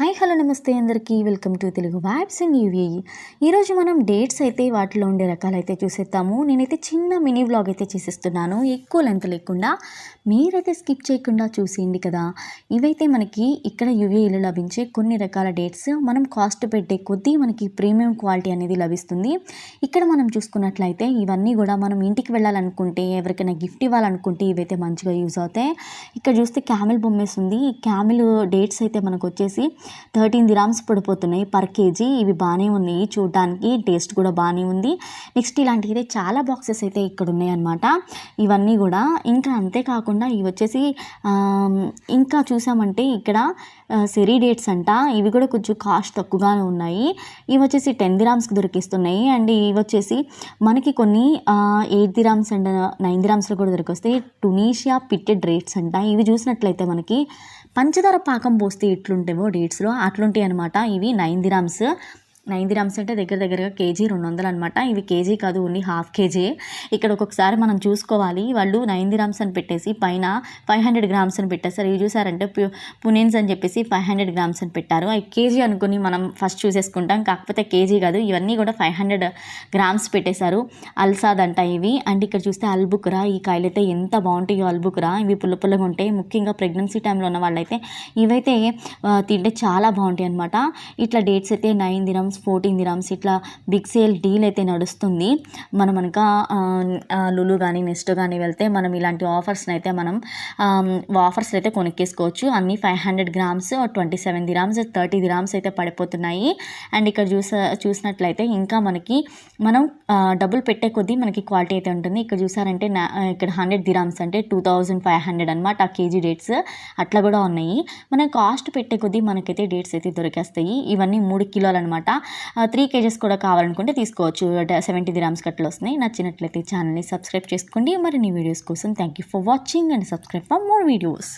Hi hello నమస్తే అందరికీ welcome to Telugu vibes in UAE. ఈరోజు మనం డేట్స్ అయితే వాటిలో ఉండే రకాలైతే చూసేద్దాము. నేనైతే చిన్న మినీ వ్లాగ్ అయితే చేసేస్తున్నాను, ఎక్కువ లెంత్ లేకుండా. మీరైతే స్కిప్ చేయకుండా చూసేయండి కదా. ఇవైతే మనకి ఇక్కడ యూఏఈలో లభించే కొన్ని రకాల డేట్స్. మనం కాస్ట్ పెట్టే కొద్దీ మనకి ప్రీమియం క్వాలిటీ అనేది లభిస్తుంది. ఇక్కడ మనం చూసుకున్నట్లయితే ఇవన్నీ కూడా మనం ఇంటికి వెళ్ళాలనుకుంటే, ఎవరికైనా గిఫ్ట్ ఇవ్వాలనుకుంటే ఇవైతే మంచిగా యూజ్ అవుతాయి. ఇక్కడ చూస్తే క్యామిల్ బొమ్మేస్తుంది. ఈ క్యామిల్ డేట్స్ అయితే మనకు వచ్చేసి 13 dirhams పడిపోతున్నాయి పర్ కేజీ. ఇవి బాగానే ఉన్నాయి చూడడానికి, టేస్ట్ కూడా బాగానే ఉంది. నెక్స్ట్ ఇలాంటివి అయితే చాలా బాక్సెస్ అయితే ఇక్కడ ఉన్నాయి అన్నమాట. ఇవన్నీ కూడా ఇంకా అంతేకాకుండా ఇవి వచ్చేసి ఇంకా చూసామంటే ఇక్కడ సెరీ డేట్స్ అంట. ఇవి కూడా కొంచెం కాస్ట్ తక్కువగానే ఉన్నాయి. ఇవి వచ్చేసి 10 dirhamsకి దొరికిస్తున్నాయి. అండ్ ఇవి వచ్చేసి మనకి కొన్ని 8 dirhams అండ్ 9 dirhamsలో కూడా దొరికొస్తాయి. టునీషియా పిట్టెడ్ డేట్స్ అంట. ఇవి చూసినట్లయితే మనకి పంచదార పాకం పోస్తే ఎట్లుంటామో డేట్స్లో అట్లుంటాయి అనమాట. ఇవి 9 dirhams. 9 dirhams అంటే దగ్గరగా కేజీ 200 అనమాట. ఇవి కేజీ కాదు, ఓన్లీ హాఫ్ కేజీ. ఇక్కడ ఒక్కొక్కసారి మనం చూసుకోవాలి, వాళ్ళు 9 dirhams అని పెట్టేసి పైన 500 grams అని పెట్టేస్తారు. ఇవి చూసారంటే పునేన్స్ అని చెప్పేసి 500 grams అని పెట్టారు. అవి కేజీ అనుకుని మనం ఫస్ట్ చూసేసుకుంటాం, కాకపోతే కేజీ కాదు, ఇవన్నీ కూడా 500 grams పెట్టేశారు. అల్సాద్ అంట ఇవి. అండ్ ఇక్కడ చూస్తే అల్బుక్రా. ఈ కాయలు అయితే ఎంత బాగుంటాయో అల్బుక్రా. ఇవి పుల్లగా ఉంటాయి. ముఖ్యంగా ప్రెగ్నెన్సీ టైంలో ఉన్న వాళ్ళైతే ఇవైతే తింటే చాలా బాగుంటాయి అనమాట. ఇట్లా డేట్స్ అయితే 9 dirhams 14 dirhams ఇట్లా బిగ్ సేల్ డీల్ అయితే నడుస్తుంది. మనం కనుక లులు కానీ నెక్స్ట్ కానీ వెళ్తే మనం ఇలాంటి ఆఫర్స్ని అయితే మనం ఆఫర్స్ అయితే కొనుక్కేసుకోవచ్చు. అన్నీ 500 grams 27 dirhams 30 dirhams అయితే పడిపోతున్నాయి. అండ్ ఇక్కడ చూసినట్లయితే ఇంకా మనం డబ్బులు పెట్టే కొద్దీ మనకి క్వాలిటీ అయితే ఉంటుంది. ఇక్కడ చూసారంటే ఇక్కడ 100 dirhams అంటే 2500 అనమాట ఆ కేజీ డేట్స్. అట్లా కూడా ఉన్నాయి. మనం కాస్ట్ పెట్టే కొద్దీ మనకైతే డేట్స్ అయితే దొరికేస్తాయి. ఇవన్నీ 3 కిలోలు అనమాట. 3 kgs కూడా కావాలనుకుంటే తీసుకోవచ్చు. 70 dirhams కట్టలు వస్తున్నాయి. నచ్చినట్లయితే ఛానల్ని సబ్స్క్రైబ్ చేసుకోండి. మరిన్ని వీడియోస్ కోసం thank you for watching and subscribe for more videos.